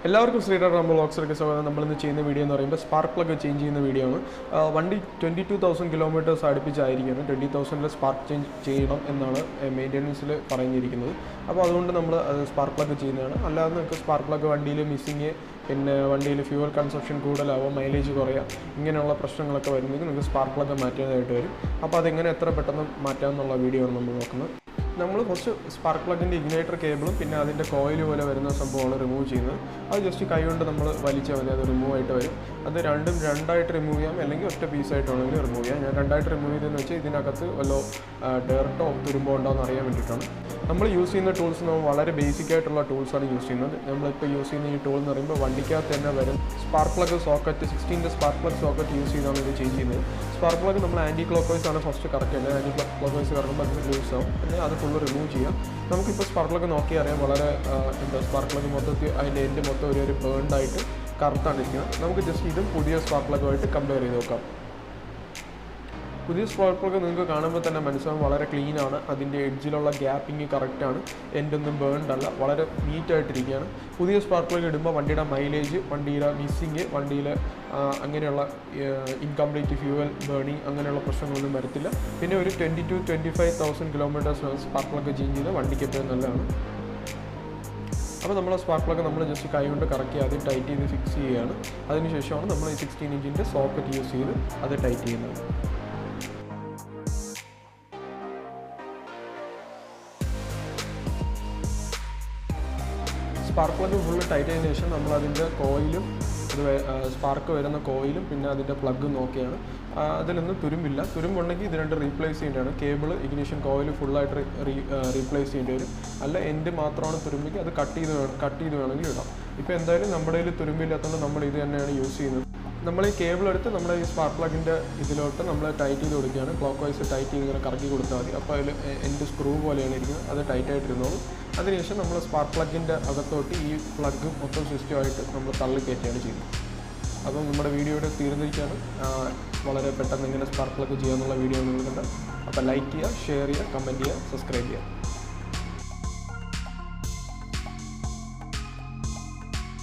എല്ലാവർക്കും ശ്രീരാഗ് Rambo വ്ളോഗ്സിലേക്ക് സ്വാഗതം. നമ്മളിന്ന് ചെയ്യുന്ന വീഡിയോ എന്ന് പറയുമ്പോൾ സ്പാർക്ക് പ്ലഗ് ചേഞ്ച് ചെയ്യുന്ന വീഡിയോ ആണ്. വണ്ടി 22,000 കിലോമീറ്റേഴ്സ് അടുപ്പിച്ചായിരിക്കുകയാണ്. 20,000 സ്പാർക്ക് ചേഞ്ച് ചെയ്യണം എന്നാണ് മെയിൻ്റെനൻസിൽ പറഞ്ഞിരിക്കുന്നത്. അപ്പോൾ അതുകൊണ്ട് നമ്മൾ സ്പാർക്ക് പ്ലഗ് ചെയ്യുന്നതാണ്. അല്ലാതെ നിങ്ങൾക്ക് സ്പാർക്ക് പ്ലഗ് വണ്ടിയിൽ മിസ്സിങ്, പിന്നെ വണ്ടിയിൽ ഫ്യൂവൽ കൺസപ്ഷൻ കൂടുതലാവും, മൈലേജ് കുറയാം, ഇങ്ങനെയുള്ള പ്രശ്നങ്ങളൊക്കെ വരുന്നെങ്കിൽ നിങ്ങൾക്ക് സ്പാർക്ക് പ്ലഗ് മാറ്റേണ്ടതായിട്ട് വരും. അപ്പോൾ അതെങ്ങനെ എത്ര പെട്ടെന്ന് മാറ്റാമെന്നുള്ള വീഡിയോ ആണ് നമ്മൾ നോക്കുന്നത്. നമ്മൾ ഫസ്റ്റ് സ്പാർക്ക് പ്ലഗിൻ്റെ ഇഗ്നൈറ്റർ കേബിളും പിന്നെ അതിൻ്റെ കോയിൽ പോലെ വരുന്ന സംഭവമാണ് റിമൂവ് ചെയ്യുന്നത്. അത് ജസ്റ്റ് കൈ കൊണ്ട് നമ്മൾ വലിച്ചാൽ മതി, അത് റിമൂവ് ആയിട്ട് വരും. അത് രണ്ടായിട്ട് റിമൂവ് ചെയ്യാം, അല്ലെങ്കിൽ ഒറ്റ പീസായിട്ടാണെങ്കിൽ റിമൂവ് ചെയ്യാം. ഞാൻ രണ്ടായിട്ട് റിമൂവ് ചെയ്തതെന്ന് വെച്ചാൽ ഇതിനകത്ത് വല്ല ഡേർട്ടോ തുരുമ്പോ ഉണ്ടോ എന്ന് അറിയാൻ വേണ്ടിയിട്ടാണ്. നമ്മൾ യൂസ് ചെയ്യുന്ന ടൂൾസ് നമ്മൾ വളരെ ബേസിക് ആയിട്ടുള്ള ടൂൾസാണ് യൂസ് ചെയ്യുന്നത്. നമ്മളിപ്പോൾ യൂസ് ചെയ്യുന്ന ഈ ടൂൾ എന്ന് പറയുമ്പോൾ വണ്ടിക്കകത്ത് തന്നെ വരും spark plug socket 16 spark plug socket use ചെയ്താണ് ഇത് ചേഞ്ച് ചെയ്യുന്നത്. സ്പാർക്ക് പ്ലഗ് നമ്മൾ ആൻറ്റി ക്ലോക്ക് വൈസ് ആണ് ഫസ്റ്റ് കറക്റ്റ് ചെയ്യുന്നത്. ആൻറ്റി ക്ലോക്ക് വൈസ് കറക്കുമ്പോൾ അത് ലൂസ് ആവും, പിന്നെ അത് ഫുള്ള് റിമൂവ് ചെയ്യാം. നമുക്കിപ്പോൾ സ്പാർക്ക് പ്ലഗ് നോക്കി അറിയാം, വളരെ സ്പാർക്ക് പ്ലഗ് മൊത്തത്തിൽ അതിൻ്റെ എൻഡ് മൊത്തം ഒരു ബേൺഡായിട്ട് കറുത്താണ് ഇരിക്കുന്നത്. നമുക്ക് ജസ്റ്റ് ഇതും പുതിയ സ്പാർക്ക് പ്ലഗുമായിട്ട് കമ്പയർ ചെയ്ത് നോക്കാം. പുതിയ സ്പാർക്ക് പ്ലഗ് നിങ്ങൾക്ക് കാണുമ്പോൾ തന്നെ മനസ്സിലാവും, വളരെ ക്ലീനാണ്. അതിൻ്റെ എഡ്ജിലുള്ള ഗ്യാപ്പിങ് കറക്റ്റാണ്, എൻഡൊന്നും ബേൺഡ് അല്ല, വളരെ നീറ്റായിട്ടിരിക്കുകയാണ്. പുതിയ സ്പാർക്ക് പ്ലഗ് ഇടുമ്പോൾ വണ്ടിയുടെ മൈലേജ്, വണ്ടിയുടെ മിസ്സിങ്, വണ്ടിയിൽ അങ്ങനെയുള്ള ഇൻകംപ്ലീറ്റ് ഫ്യൂവൽ ബേണിങ് അങ്ങനെയുള്ള പ്രശ്നങ്ങളൊന്നും വരത്തില്ല. പിന്നെ ഒരു 20,000-25,000 കിലോമീറ്റേഴ്സ് സ്പാർക്ക് പ്ലഗ് ചേഞ്ച് ചെയ്ത് വണ്ടിക്ക് എപ്പോഴും നല്ലതാണ്. അപ്പോൾ നമ്മൾ സ്പാർക്ക് പ്ലഗ് നമ്മൾ ജസ്റ്റ് കൈ കൊണ്ട് കറക്കി ആദ്യം ടൈറ്റ് ചെയ്ത് ഫിക്സ് ചെയ്യുകയാണ്. അതിനുശേഷമാണ് നമ്മൾ ഈ 16 ഇഞ്ചിൻ്റെ സോക്കറ്റ് യൂസ് ചെയ്ത് അത് ടൈറ്റ് ചെയ്യുന്നത്. സ്പാർക്ക് പ്ലഗ് ഫുള്ള് ടൈറ്റ് ചെയ്തതിന് ശേഷം നമ്മൾ അതിൻ്റെ കോയിലും സ്പാർക്ക് വരുന്ന കോയിലും പിന്നെ അതിൻ്റെ പ്ലഗ് നോക്കിയാണ്. അതിലൊന്നും തുരുമ്പില്ല. തുരുമ്പുണ്ടെങ്കിൽ ഇത് രണ്ട് റീപ്ലേസ് ചെയ്യേണ്ടതാണ്. കേബിൾ, ഇഗ്നിഷൻ കോയിൽ ഫുള്ളായിട്ട് റീപ്ലേസ് ചെയ്യേണ്ടി വരും. അല്ല എൻഡ് മാത്രമാണ് തുരുമ്പെങ്കിൽ അത് കട്ട് ചെയ്ത് വേണമെങ്കിൽ ഇടാം. ഇപ്പോൾ എന്തായാലും നമ്മുടെ കയ്യിൽ തുരുമ്പില്ലാത്തതുകൊണ്ട് നമ്മൾ ഇത് തന്നെയാണ് യൂസ് ചെയ്യുന്നത്. നമ്മൾ ഈ കേബിൾ എടുത്ത് നമ്മുടെ ഈ സ്പാർക്ക് പ്ലഗിൻ്റെ ഇതിലോട്ട് നമ്മൾ ടൈറ്റ് ചെയ്ത് കൊടുക്കുകയാണ്. ക്ലോക്ക് വൈസ് ടൈറ്റ് ചെയ്ത് ഇങ്ങനെ കറക്കി കൊടുത്താൽ മതി. അപ്പോൾ അതിൽ എൻഡ് സ്ക്രൂ പോലെയാണ് ഇരിക്കുന്നത്, അത് ടൈറ്റായിട്ടിരുന്നോളും. അതിനുശേഷം നമ്മൾ സ്പാർക്ക് പ്ലഗിൻ്റെ അകത്തോട്ട് ഈ പ്ലഗ് മൊത്തം സിസ്റ്റമായിട്ട് നമ്മൾ തള്ളി കയറ്റുകയാണ് ചെയ്യുന്നത്. അപ്പം നമ്മുടെ വീഡിയോയുടെ തീർന്നിരിക്കുകയാണ്. വളരെ പെട്ടെന്ന് ഇങ്ങനെ സ്പാർക്ക് പ്ലഗ് ചെയ്യാമെന്നുള്ള വീഡിയോ നിങ്ങൾ കണ്ട്. അപ്പോൾ ലൈക്ക് ചെയ്യുക, ഷെയർ ചെയ്യുക, കമൻറ്റ് ചെയ്യുക, സബ്സ്ക്രൈബ് ചെയ്യുക.